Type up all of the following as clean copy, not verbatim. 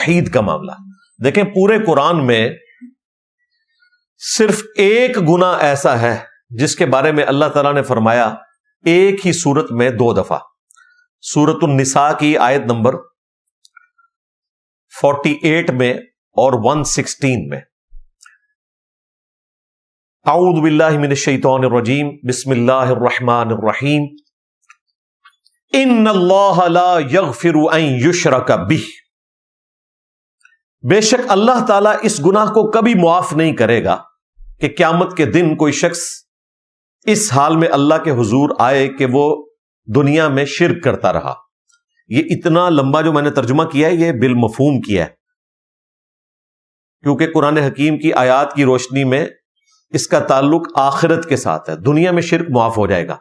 توحید کا معاملہ دیکھیں، پورے قرآن میں صرف ایک گناہ ایسا ہے جس کے بارے میں اللہ تعالیٰ نے فرمایا ایک ہی سورت میں 2 دفعہ، سورت النساء کی آیت نمبر 48 میں اور 116 میں۔ اعوذ باللہ من الشیطان الرجیم، بسم اللہ الرحمن الرحیم، ان اللہ لا یغفر ان یشرک بہ، بے شک اللہ تعالیٰ اس گناہ کو کبھی معاف نہیں کرے گا کہ قیامت کے دن کوئی شخص اس حال میں اللہ کے حضور آئے کہ وہ دنیا میں شرک کرتا رہا۔ یہ اتنا لمبا جو میں نے ترجمہ کیا ہے یہ بالمفہوم کیا ہے، کیونکہ قرآن حکیم کی آیات کی روشنی میں اس کا تعلق آخرت کے ساتھ ہے، دنیا میں شرک معاف ہو جائے گا۔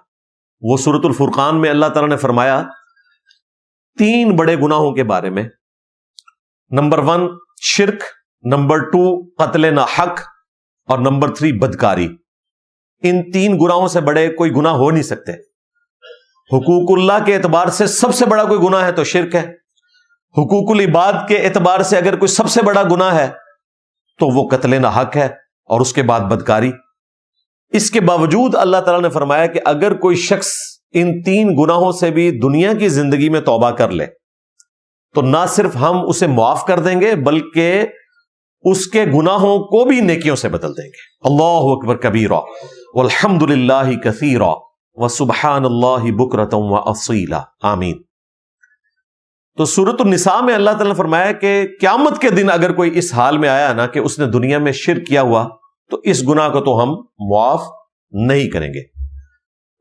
وہ سورۃ الفرقان میں اللہ تعالیٰ نے فرمایا 3 بڑے گناہوں کے بارے میں، نمبر 1 شرک، نمبر 2 قتل ناحق، اور نمبر 3 بدکاری۔ ان 3 گناہوں سے بڑے کوئی گناہ ہو نہیں سکتے۔ حقوق اللہ کے اعتبار سے سب سے بڑا کوئی گناہ ہے تو شرک ہے، حقوق العباد کے اعتبار سے اگر کوئی سب سے بڑا گناہ ہے تو وہ قتل ناحق ہے، اور اس کے بعد بدکاری۔ اس کے باوجود اللہ تعالیٰ نے فرمایا کہ اگر کوئی شخص ان 3 گناہوں سے بھی دنیا کی زندگی میں توبہ کر لے تو نہ صرف ہم اسے معاف کر دیں گے بلکہ اس کے گناہوں کو بھی نیکیوں سے بدل دیں گے۔ اللہ اکبر کبیرہ والحمد للہ کثیرہ وسبحان اللہ بکرۃ واصیلا، آمین۔ تو سورۃ النساء میں اللہ تعالیٰ نے فرمایا کہ قیامت کے دن اگر کوئی اس حال میں آیا نا کہ اس نے دنیا میں شرک کیا ہوا تو اس گناہ کو تو ہم معاف نہیں کریں گے۔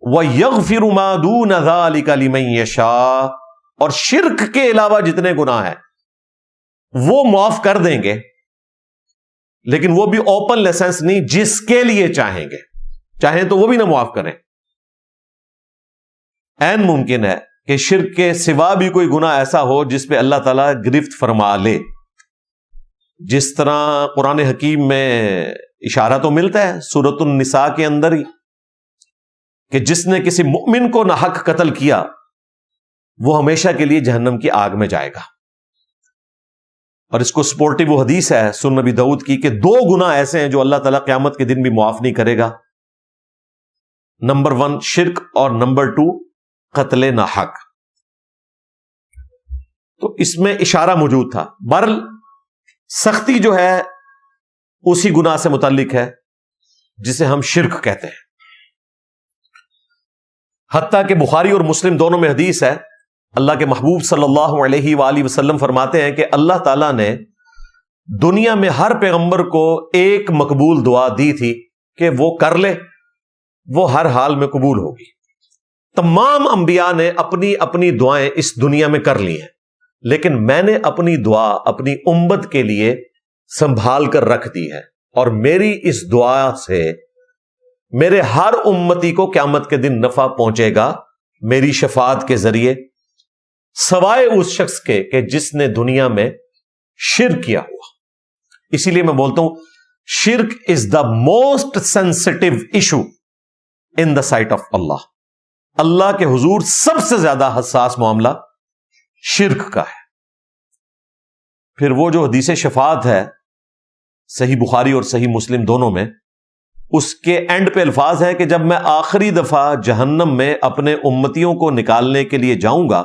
وَيَغْفِرُ مَا دُونَ ذَلِكَ لِمَن يَشَاءُ، اور شرک کے علاوہ جتنے گناہ ہیں وہ معاف کر دیں گے، لیکن وہ بھی اوپن لائسنس نہیں، جس کے لیے چاہیں گے، چاہیں تو وہ بھی نہ معاف کریں۔ عین ممکن ہے کہ شرک کے سوا بھی کوئی گناہ ایسا ہو جس پہ اللہ تعالیٰ گرفت فرما لے، جس طرح قرآن حکیم میں اشارہ تو ملتا ہے سورۃ النساء کے اندر ہی کہ جس نے کسی مؤمن کو ناحق قتل کیا وہ ہمیشہ کے لیے جہنم کی آگ میں جائے گا۔ اور اس کو سپورٹیو وہ حدیث ہے سنن نبی داؤد کی کہ 2 گناہ ایسے ہیں جو اللہ تعالیٰ قیامت کے دن بھی معاف نہیں کرے گا، نمبر 1 شرک اور نمبر 2 قتل ناحق۔ تو اس میں اشارہ موجود تھا۔ بہرحال سختی جو ہے اسی گناہ سے متعلق ہے جسے ہم شرک کہتے ہیں۔ حتیٰ کہ بخاری اور مسلم دونوں میں حدیث ہے، اللہ کے محبوب صلی اللہ علیہ وآلہ وسلم فرماتے ہیں کہ اللہ تعالیٰ نے دنیا میں ہر پیغمبر کو ایک مقبول دعا دی تھی کہ وہ کر لے، وہ ہر حال میں قبول ہوگی۔ تمام انبیاء نے اپنی اپنی دعائیں اس دنیا میں کر لی ہیں، لیکن میں نے اپنی دعا اپنی امت کے لیے سنبھال کر رکھ دی ہے، اور میری اس دعا سے میرے ہر امتی کو قیامت کے دن نفع پہنچے گا میری شفاعت کے ذریعے، سوائے اس شخص کے کہ جس نے دنیا میں شرک کیا ہوا۔ اسی لیے میں بولتا ہوں شرک is the most sensitive issue in the sight of اللہ۔ اللہ کے حضور سب سے زیادہ حساس معاملہ شرک کا ہے۔ پھر وہ جو حدیث شفاعت ہے صحیح بخاری اور صحیح مسلم دونوں میں، اس کے اینڈ پہ الفاظ ہے کہ جب میں آخری دفعہ جہنم میں اپنے امتیوں کو نکالنے کے لیے جاؤں گا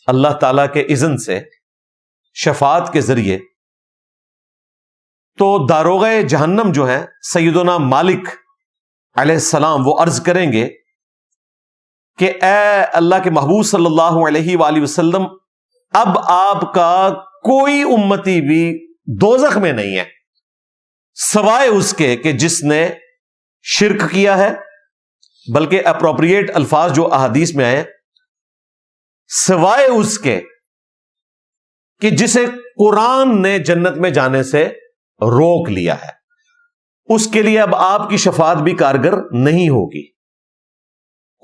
اللہ تعالیٰ کے اذن سے شفاعت کے ذریعے، تو داروغہ جہنم جو ہیں سیدنا مالک علیہ السلام وہ عرض کریں گے کہ اے اللہ کے محبوب صلی اللہ علیہ وآلہ وسلم، اب آپ کا کوئی امتی بھی دوزخ میں نہیں ہے سوائے اس کے کہ جس نے شرک کیا ہے، بلکہ اپروپریٹ الفاظ جو احادیث میں آئے، سوائے اس کے کہ جسے قرآن نے جنت میں جانے سے روک لیا ہے، اس کے لیے اب آپ کی شفاعت بھی کارگر نہیں ہوگی۔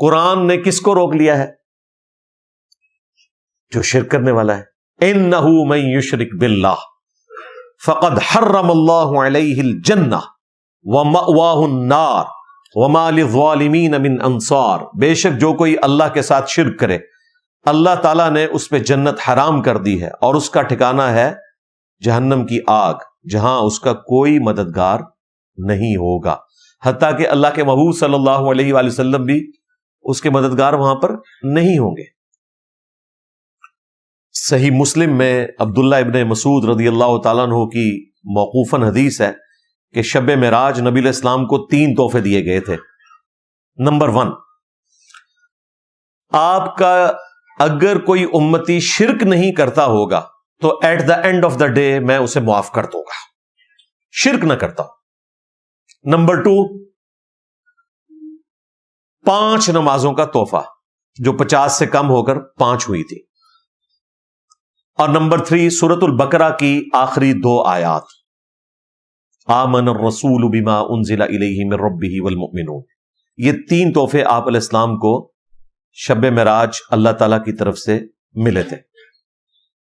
قرآن نے کس کو روک لیا ہے؟ جو شرک کرنے والا ہے۔ انہ من یشرک باللہ فقد حرم اللہ علیہ الجنہ ومأواہ النار وما للظالمین من انصار، بے شک جو کوئی اللہ کے ساتھ شرک کرے اللہ تعالیٰ نے اس پہ جنت حرام کر دی ہے اور اس کا ٹھکانہ ہے جہنم کی آگ جہاں اس کا کوئی مددگار نہیں ہوگا، حتیٰ کہ اللہ کے محبوب صلی اللہ علیہ وآلہ وسلم بھی اس کے مددگار وہاں پر نہیں ہوں گے۔ صحیح مسلم میں عبداللہ ابن مسعود رضی اللہ تعالیٰ عنہ کی موقوفاً حدیث ہے کہ شب معراج نبی علیہ السلام کو 3 تحفے دیے گئے تھے۔ نمبر 1، آپ کا اگر کوئی امتی شرک نہیں کرتا ہوگا تو at the end of the day میں اسے معاف کر دوں گا، شرک نہ کرتا ہوں۔ نمبر 2، 5 نمازوں کا تحفہ جو 50 سے کم ہو کر 5 ہوئی تھی۔ اور نمبر 3، سورۃ البقرہ کی آخری 2 آیات، آمن الرسول بما انزل الیہ من ربہ والمؤمنون۔ یہ 3 تحفے آپ علیہ السلام کو شب معراج اللہ تعالیٰ کی طرف سے ملے تھے۔